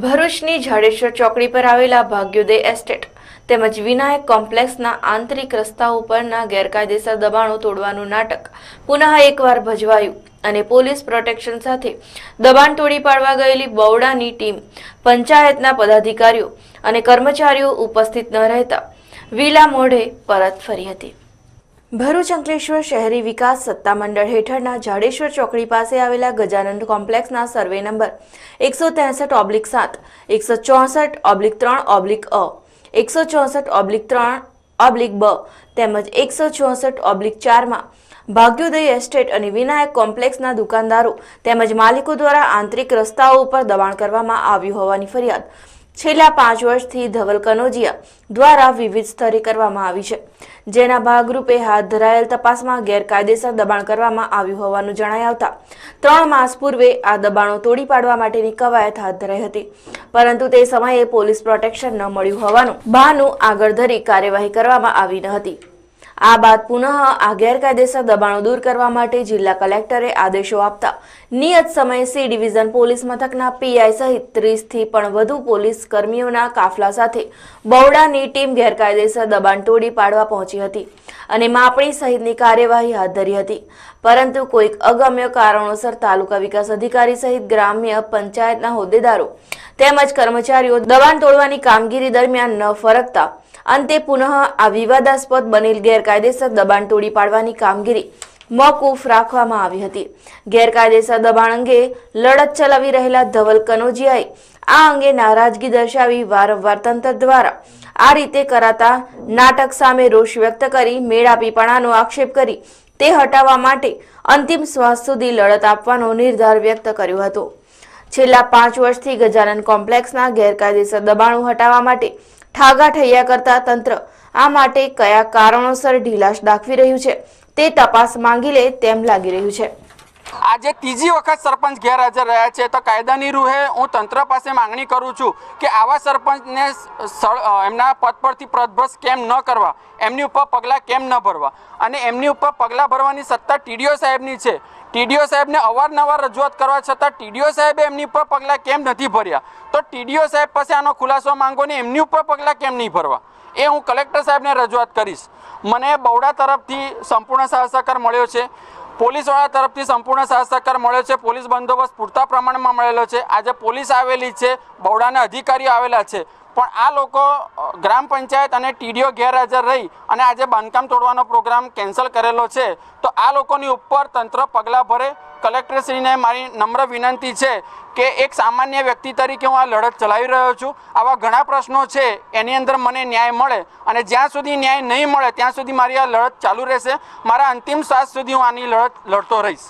ભરૂચની જાડેશ્વર ચોકડી પર આવેલા ભાગ્યોદય એસ્ટેટ તેમજ વિનાયક કોમ્પ્લેક્સના આંતરિક રસ્તાઓ પરના ગેરકાયદેસર દબાણો તોડવાનું નાટક પુનઃ એકવાર ભજવાયું અને પોલીસ પ્રોટેક્શન સાથે દબાણ તોડી પાડવા ગયેલી બવડાની ટીમ પંચાયતના પદાધિકારીઓ અને કર્મચારીઓ ઉપસ્થિત ન રહેતા વિલા મોઢે પરત ફરી હતી। ભરૂચ અંકલેશ્વર શહેરી વિકાસ સત્તામંડળ હેઠળના જાડેશ્વર ચોકડી પાસે આવેલા ગજાનંદ કોમ્પ્લેક્સના સર્વે નંબર 163/7, 164/3/અ, 164/3/બ તેમજ 164/4માં ભાગ્યોદય એસ્ટેટ અને વિનાયક કોમ્પ્લેક્સના દુકાનદારો તેમજ માલિકો દ્વારા આંતરિક રસ્તાઓ ઉપર દબાણ કરવામાં આવ્યું હોવાની ફરિયાદ છેલ્લા 5 વર્ષથી ધવલ કનોજિયા દ્વારા વિવિધ સ્તરે કરવામાં આવી છે, જેના ભાગરૂપે હાથ ધરાયેલ તપાસમાં ગેરકાયદેસર દબાણ કરવામાં આવ્યું હોવાનું જણાઈ આવતા 3 માસ પૂર્વે આ દબાણો તોડી પાડવા માટેની કવાયત હાથ ધરાઈ હતી, પરંતુ તે સમયે પોલીસ પ્રોટેક્શન ન મળ્યું હોવાનું બહાનું આગળ ધરી કાર્યવાહી કરવામાં આવી ન હતી। આ બાદ પુનઃ આ ગેરકાયદેસર દબાણો દૂર કરવા માટે જિલ્લા કલેક્ટરે આદેશો આપતા નિયત સમયે સી ડિવિઝન પોલીસ મથકના પીઆઈ સહિત 30 થી પણ વધુ પોલીસ કર્મીઓના કાફલા સાથે બવડાની ટીમ ગેરકાયદેસર દબાણ તોડી પાડવા પહોંચી હતી અને માપણી સહિતની કાર્યવાહી હાથ ધરી હતી, પરંતુ કોઈક અગમ્ય કારણોસર તાલુકા વિકાસ અધિકારી સહિત ગ્રામ્ય પંચાયતના હોદ્દેદારો તેમજ કર્મચારીઓ દબાણ તોડવાની કામગીરી દરમિયાન ન ફરકતા અંતે પુનઃ આ વિવાદાસ્પદ બનેલ ગેરકાયદેસર દબાણ તોડી પાડવાની કામગીરી મોકૂફ રાખવામાં આવી હતી। ગેરકાયદેસર દબાણ અંગે લડત ચલાવી રહેલા ધવલ કનોજિયાએ આ અંગે નારાજગી દર્શાવી વારંવાર તંત્ર દ્વારા આ રીતે કરાતા નાટક સામે રોષ વ્યક્ત કરી મેળાપીપણાનો આક્ષેપ કરી તે હટાવવા માટે અંતિમ શ્વાસ સુધી લડત આપવાનો નિર્ધાર વ્યક્ત કર્યો હતો। છેલ્લા 5 વર્ષથી ગજાનન કોમ્પ્લેક્સના ગેરકાયદેસર દબાણો હટાવવા માટે ઠાગાઠૈયા કરતા તંત્ર આ માટે કયા કારણોસર ઢીલાશ દાખવી રહ્યું છે તે તપાસ માંગી લે તેમ લાગી રહ્યું છે। આજે ત્રીજી વખત સરપંચ ગેરહાજર રહ્યા છે, તો કાયદાની રૂહે હું તંત્ર પાસે માંગણી કરું છું કે આવા સરપંચને એમના પદ પરથી પદભ્રષ્ટ કેમ ન કરવા, એમની ઉપર પગલાં કેમ ન ભરવા, અને એમની ઉપર પગલાં ભરવાની સત્તા ટીડીઓ સાહેબની છે। ટીડીઓ સાહેબને અવારનવાર રજૂઆત કરવા છતાં ટીડીઓ સાહેબે એમની ઉપર પગલાં કેમ નથી ભર્યા, તો ટીડીઓ સાહેબ પાસે આનો ખુલાસો માંગો ને એમની ઉપર પગલાં કેમ નહીં ભરવા, એ હું કલેક્ટર સાહેબને રજૂઆત કરીશ। મને બવડા તરફથી સંપૂર્ણ સહકાર મળ્યો છે, પોલીસવાળા તરફથી સંપૂર્ણ સહકાર મળ્યો છે, પોલીસ બંદોબસ્ત પૂરતા પ્રમાણમાં મળેલો છે, આજે પોલીસ આવેલી છે, બવડાના અધિકારીઓ આવેલા છે, પણ આ લોકો ગ્રામ પંચાયત અને ટીડીઓ ગેરહાજર રહી અને આજે બાંધકામ તોડવાનો પ્રોગ્રામ કેન્સલ કરેલો છે, તો આ લોકોની ઉપર તંત્ર પગલાં ભરે। કલેક્ટરશ્રીને મારી નમ્ર વિનંતી છે કે એક સામાન્ય વ્યક્તિ તરીકે હું આ લડત ચલાવી રહ્યો છું, આવા ઘણા પ્રશ્નો છે એની અંદર મને ન્યાય મળે, અને જ્યાં સુધી ન્યાય નહીં મળે ત્યાં સુધી મારી આ લડત ચાલુ રહેશે। મારા અંતિમ શ્વાસ સુધી હું આની લડત લડતો રહીશ।